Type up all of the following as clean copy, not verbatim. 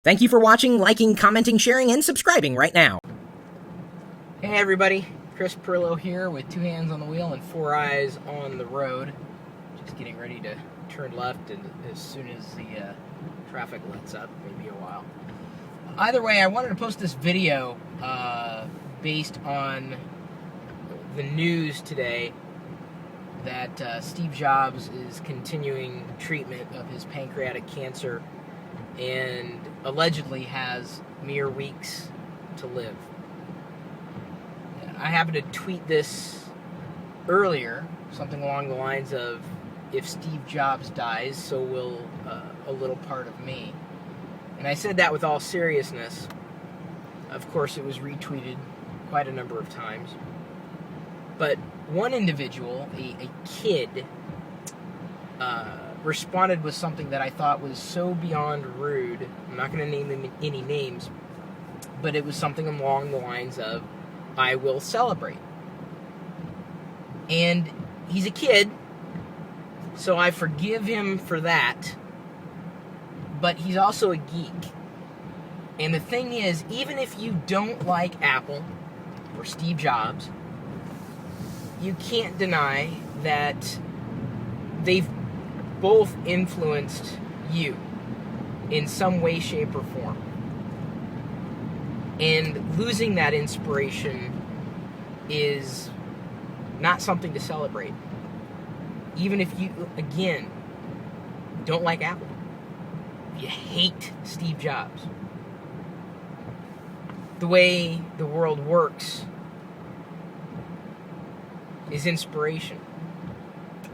Thank you for watching, liking, commenting, sharing, and subscribing right now. Hey everybody, Chris Perillo here with 2 hands on the wheel and 4 eyes on the road. Just getting ready to turn left and as soon as the traffic lets up, maybe a while. Either way, I wanted to post this video based on the news today that Steve Jobs is continuing treatment of his pancreatic cancer and allegedly has mere weeks to live. I happened to tweet this earlier, something along the lines of, if Steve Jobs dies, so will a little part of me. And I said that with all seriousness. Of course, it was retweeted quite a number of times. But one individual, a kid, responded with something that I thought was so beyond rude. I'm not going to name any names, but it was something along the lines of, I will celebrate. And he's a kid, so I forgive him for that, but he's also a geek. And the thing is, even if you don't like Apple or Steve Jobs, you can't deny that they've both influenced you in some way, shape, or form. And losing that inspiration is not something to celebrate. Even if you, again, don't like Apple, if you hate Steve Jobs, the way the world works is inspiration.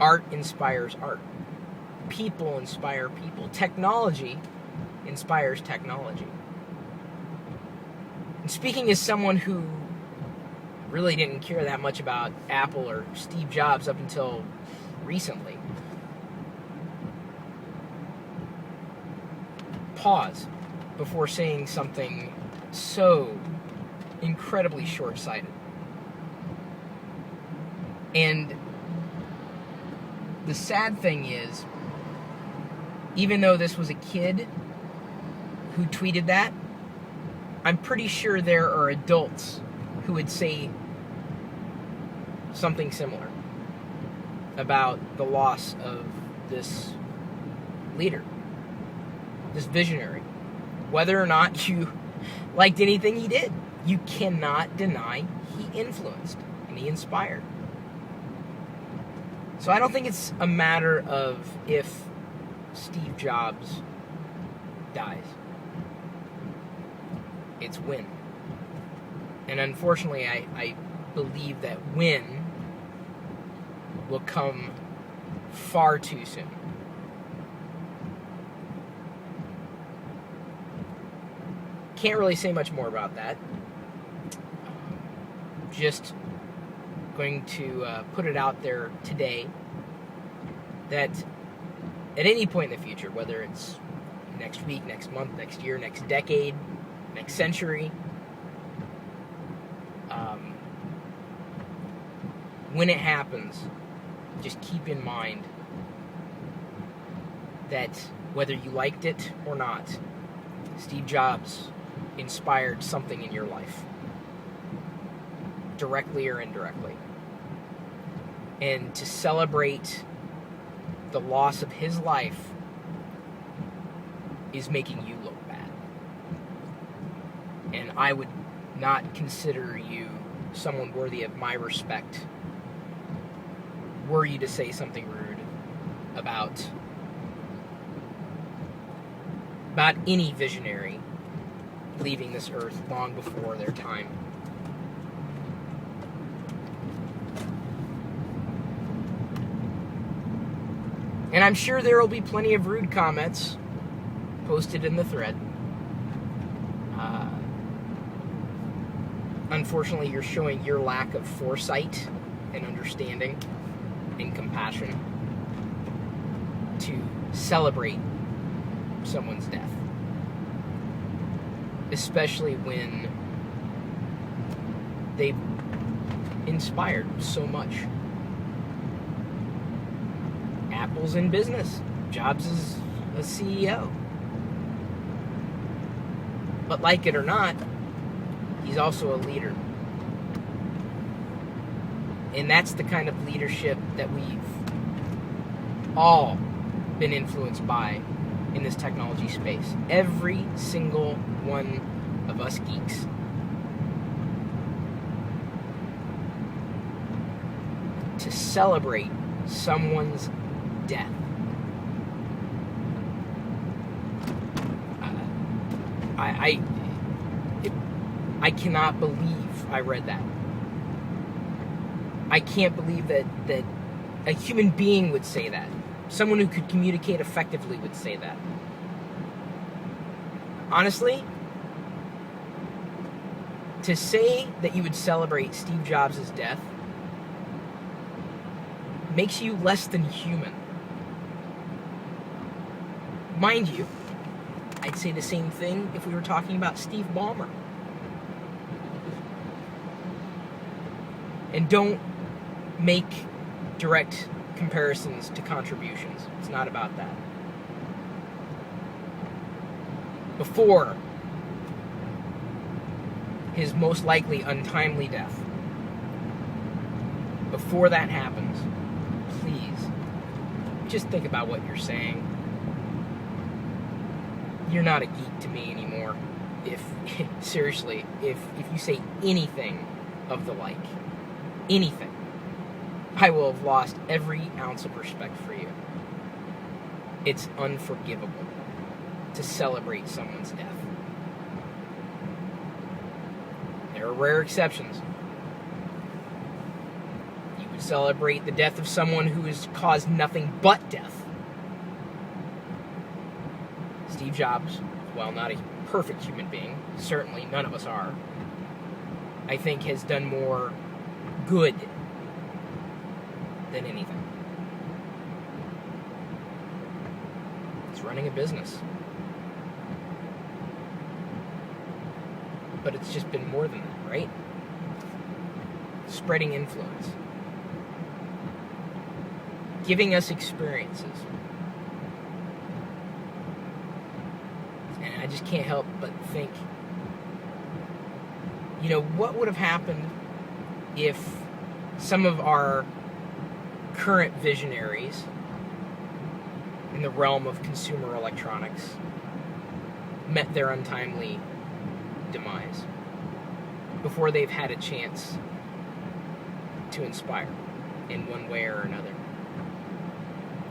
Art inspires art. People inspire people. Technology inspires technology. And speaking as someone who really didn't care that much about Apple or Steve Jobs up until recently, pause before saying something so incredibly short-sighted. And the sad thing is, even though this was a kid who tweeted that, I'm pretty sure there are adults who would say something similar about the loss of this leader, this visionary. Whether or not you liked anything he did, you cannot deny he influenced and he inspired. So I don't think it's a matter of if Steve Jobs dies. It's when. And unfortunately, I believe that when will come far too soon. Can't really say much more about that. Just going to put it out there today that at any point in the future, whether it's next week, next month, next year, next decade, next century, when it happens, just keep in mind that whether you liked it or not, Steve Jobs inspired something in your life, directly or indirectly. And to celebrate the loss of his life is making you look bad. And I would not consider you someone worthy of my respect were you to say something rude about any visionary leaving this earth long before their time. And I'm sure there will be plenty of rude comments posted in the thread. Unfortunately, you're showing your lack of foresight and understanding and compassion to celebrate someone's death. Especially when they've inspired so much. Apple's in business. Jobs is a CEO. But like it or not, he's also a leader. And that's the kind of leadership that we've all been influenced by in this technology space. Every single one of us geeks. To celebrate someone's death. I cannot believe I read that. I can't believe that a human being would say that. Someone who could communicate effectively would say that. Honestly, to say that you would celebrate Steve Jobs' death makes you less than human. Mind you, I'd say the same thing if we were talking about Steve Ballmer. And don't make direct comparisons to contributions. It's not about that. Before his most likely untimely death, before that happens, please, just think about what you're saying. You're not a geek to me anymore. Seriously, if you say anything of the like, anything, I will have lost every ounce of respect for you. It's unforgivable to celebrate someone's death. There are rare exceptions. You would celebrate the death of someone who has caused nothing but death. Steve Jobs, while not a perfect human being, certainly none of us are, I think has done more good than anything. It's running a business. But it's just been more than that, right? Spreading influence. Giving us experiences. And I just can't help but think, you know, what would have happened if some of our current visionaries in the realm of consumer electronics met their untimely demise before they've had a chance to inspire in one way or another?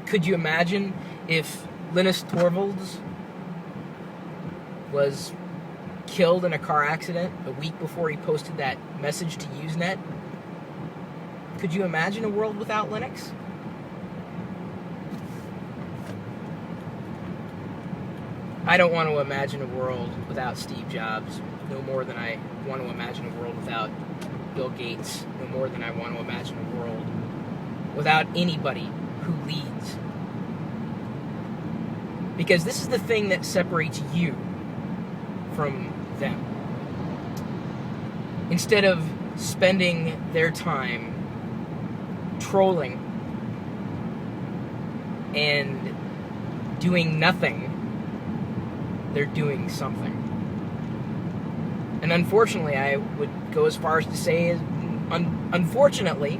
Could you imagine if Linus Torvalds was killed in a car accident a week before he posted that message to Usenet? Could you imagine a world without Linux? I don't want to imagine a world without Steve Jobs, no more than I want to imagine a world without Bill Gates, no more than I want to imagine a world without anybody who leads. Because this is the thing that separates you from them. Instead of spending their time trolling and doing nothing, they're doing something. And unfortunately, I would go as far as to say, unfortunately,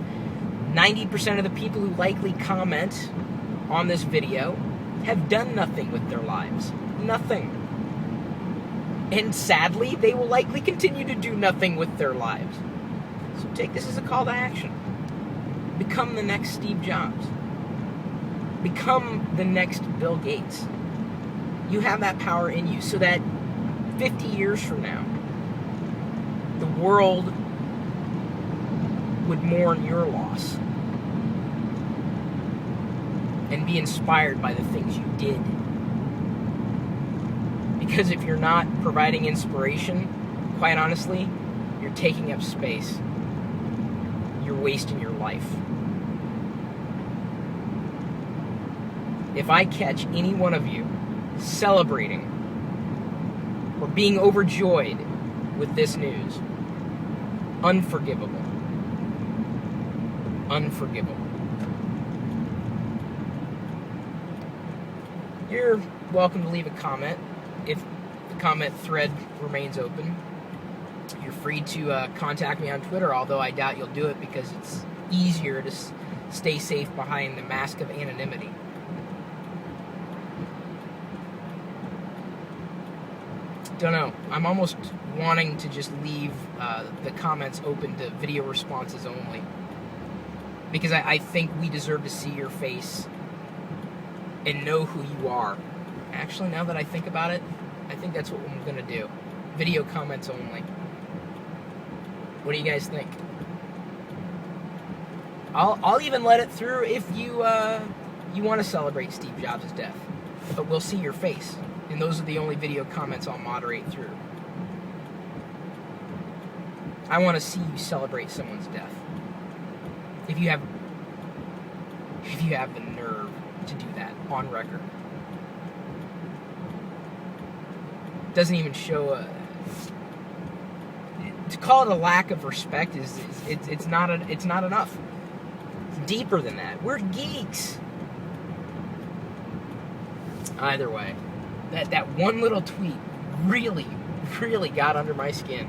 90% of the people who likely comment on this video have done nothing with their lives. Nothing. And sadly, they will likely continue to do nothing with their lives. So take this as a call to action. Become the next Steve Jobs. Become the next Bill Gates. You have that power in you so that 50 years from now, the world would mourn your loss and be inspired by the things you did. Because if you're not providing inspiration, quite honestly, you're taking up space. You're wasting your life. If I catch any one of you celebrating or being overjoyed with this news, unforgivable. Unforgivable. You're welcome to leave a comment if the comment thread remains open. You're free to contact me on Twitter, although I doubt you'll do it because it's easier to stay safe behind the mask of anonymity. Don't know. I'm almost wanting to just leave the comments open to video responses only. Because I think we deserve to see your face and know who you are. Actually, now that I think about it, I think that's what I'm going to do. Video comments only. What do you guys think? I'll even let it through if you want to celebrate Steve Jobs' death. But we'll see your face. And those are the only video comments I'll moderate through. I want to see you celebrate someone's death. If you have the nerve to do that on record. Doesn't even show to call it a lack of respect it's not enough. It's deeper than that. We're geeks. Either way, that one little tweet really got under my skin.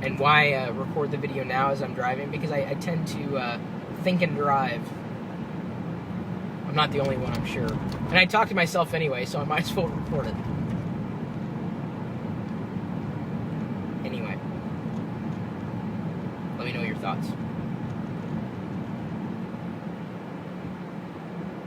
And why record the video now as I'm driving? Because I tend to think and drive. I'm not the only one, I'm sure. And I talk to myself anyway, so I might as well record it. Anyway. Let me know your thoughts.